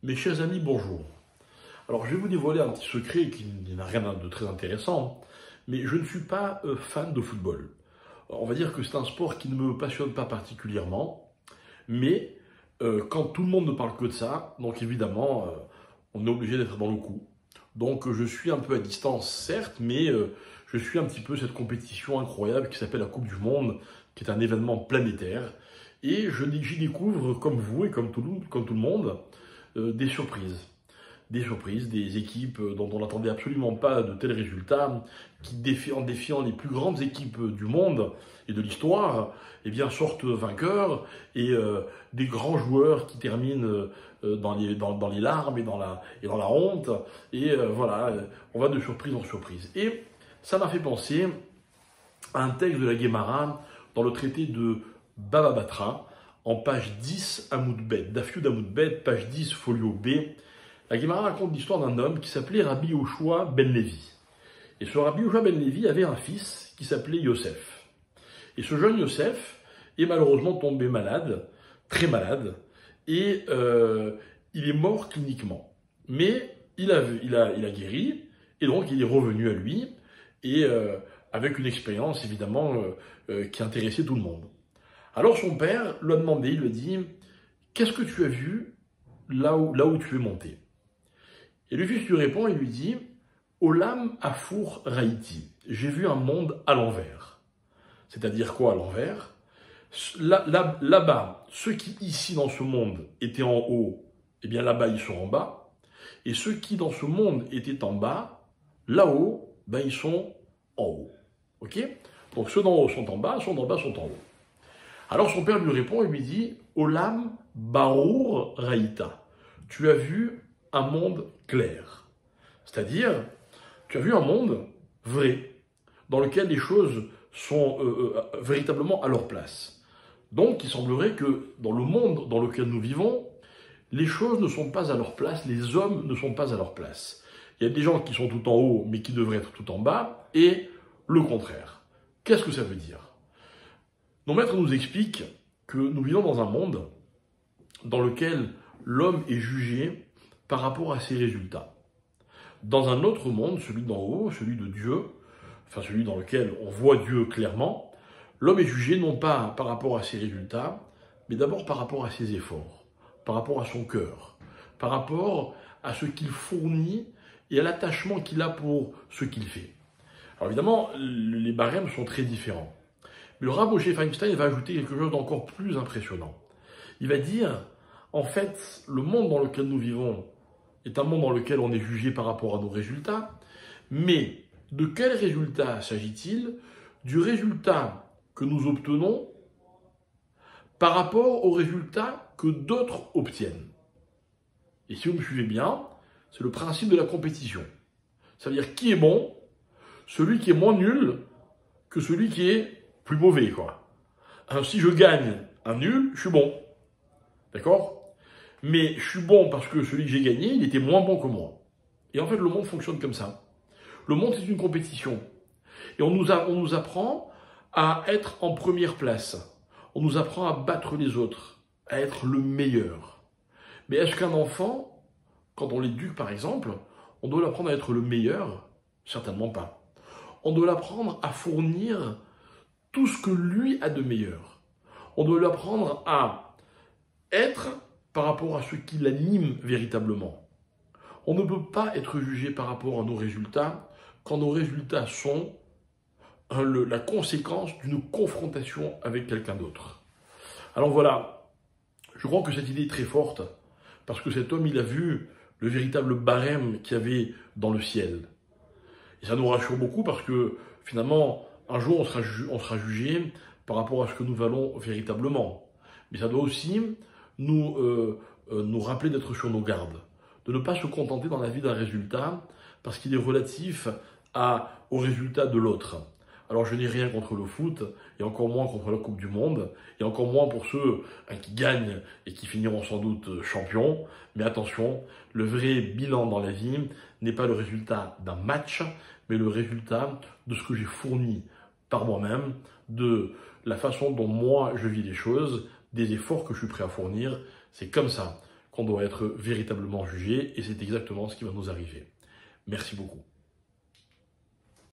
Mes chers amis, bonjour. Alors, je vais vous dévoiler un petit secret qui n'a rien de très intéressant, mais je ne suis pas fan de football. On va dire que c'est un sport qui ne me passionne pas particulièrement, mais quand tout le monde ne parle que de ça, donc évidemment, on est obligé d'être dans le coup. Donc, je suis un peu à distance, certes, mais je suis un petit peu cette compétition incroyable qui s'appelle la Coupe du Monde, qui est un événement planétaire. Et j'y découvre, comme vous et comme tout le monde, des surprises. Des équipes dont on n'attendait absolument pas de tels résultats, qui en défiant les plus grandes équipes du monde et de l'histoire, eh bien, sortent vainqueurs, et des grands joueurs qui terminent dans les larmes et dans la honte. Et voilà, on va de surprise en surprise. Et ça m'a fait penser à un texte de la Guémara dans le traité de Baba Batra, en page 10, Amoudbet, Dafyud Amoudbet, page 10, folio B. La Guémara raconte l'histoire d'un homme qui s'appelait Rabbi Yoshua ben Levi. Et ce Rabbi Yoshua ben Levi avait un fils qui s'appelait Yosef. Et ce jeune Yosef est malheureusement tombé malade, très malade, et il est mort cliniquement. Mais il a guéri, et donc il est revenu à lui, et avec une expérience évidemment qui intéressait tout le monde. Alors son père lui a demandé, il lui a dit « Qu'est-ce que tu as vu là où tu es monté ?» Et le fils lui répond et lui dit « Olam Afour Raïti » j'ai vu un monde à l'envers. C'est-à-dire quoi à l'envers? Là-bas, ceux qui ici dans ce monde étaient en haut, eh bien là-bas ils sont en bas. Et ceux qui dans ce monde étaient en bas, là-haut, ben ils sont en haut. Ok? Donc ceux d'en haut sont en bas, ceux d'en bas sont en haut. Alors son père lui répond et lui dit « Olam Barour Raïta » tu as vu un monde clair. C'est-à-dire, tu as vu un monde vrai, dans lequel les choses sont véritablement à leur place. Donc, il semblerait que dans le monde dans lequel nous vivons, les choses ne sont pas à leur place, les hommes ne sont pas à leur place. Il y a des gens qui sont tout en haut, mais qui devraient être tout en bas, et le contraire. Qu'est-ce que ça veut dire? Nos maîtres nous expliquent que nous vivons dans un monde dans lequel l'homme est jugé par rapport à ses résultats. Dans un autre monde, celui d'en haut, celui de Dieu, enfin celui dans lequel on voit Dieu clairement, l'homme est jugé non pas par rapport à ses résultats, mais d'abord par rapport à ses efforts, par rapport à son cœur, par rapport à ce qu'il fournit et à l'attachement qu'il a pour ce qu'il fait. Alors évidemment, les barèmes sont très différents. Mais le Rav Moshe Feinstein va ajouter quelque chose d'encore plus impressionnant. Il va dire, en fait, le monde dans lequel nous vivons est un monde dans lequel on est jugé par rapport à nos résultats, mais de quel résultat s'agit-il? Du résultat que nous obtenons par rapport aux résultats que d'autres obtiennent. Et si vous me suivez bien, c'est le principe de la compétition. Ça veut dire qui est bon? Celui qui est moins nul que celui qui est plus mauvais, quoi. Alors, si je gagne un nul, je suis bon. D'accord? Mais je suis bon parce que celui que j'ai gagné, il était moins bon que moi. Et en fait, le monde fonctionne comme ça. Le monde, c'est une compétition. Et on nous apprend à être en première place. On nous apprend à battre les autres, à être le meilleur. Mais est-ce qu'un enfant, quand on l'éduque par exemple, on doit l'apprendre à être le meilleur? Certainement pas. On doit l'apprendre à fournir tout ce que lui a de meilleur. On doit l'apprendre à être par rapport à ce qui l'anime véritablement. On ne peut pas être jugé par rapport à nos résultats quand nos résultats sont la conséquence d'une confrontation avec quelqu'un d'autre. Alors voilà, je crois que cette idée est très forte, parce que cet homme, il a vu le véritable barème qu'il y avait dans le ciel. Et ça nous rassure beaucoup parce que finalement, un jour, on sera jugé par rapport à ce que nous valons véritablement. Mais ça doit aussi nous rappeler d'être sur nos gardes, de ne pas se contenter dans la vie d'un résultat parce qu'il est relatif au résultat de l'autre. Alors je n'ai rien contre le foot, et encore moins contre la Coupe du Monde, et encore moins pour ceux qui gagnent et qui finiront sans doute champions. Mais attention, le vrai bilan dans la vie n'est pas le résultat d'un match, mais le résultat de ce que j'ai fourni par moi-même, de la façon dont moi je vis les choses, des efforts que je suis prêt à fournir. C'est comme ça qu'on on doit être véritablement jugé, et c'est exactement ce qui va nous arriver. Merci beaucoup.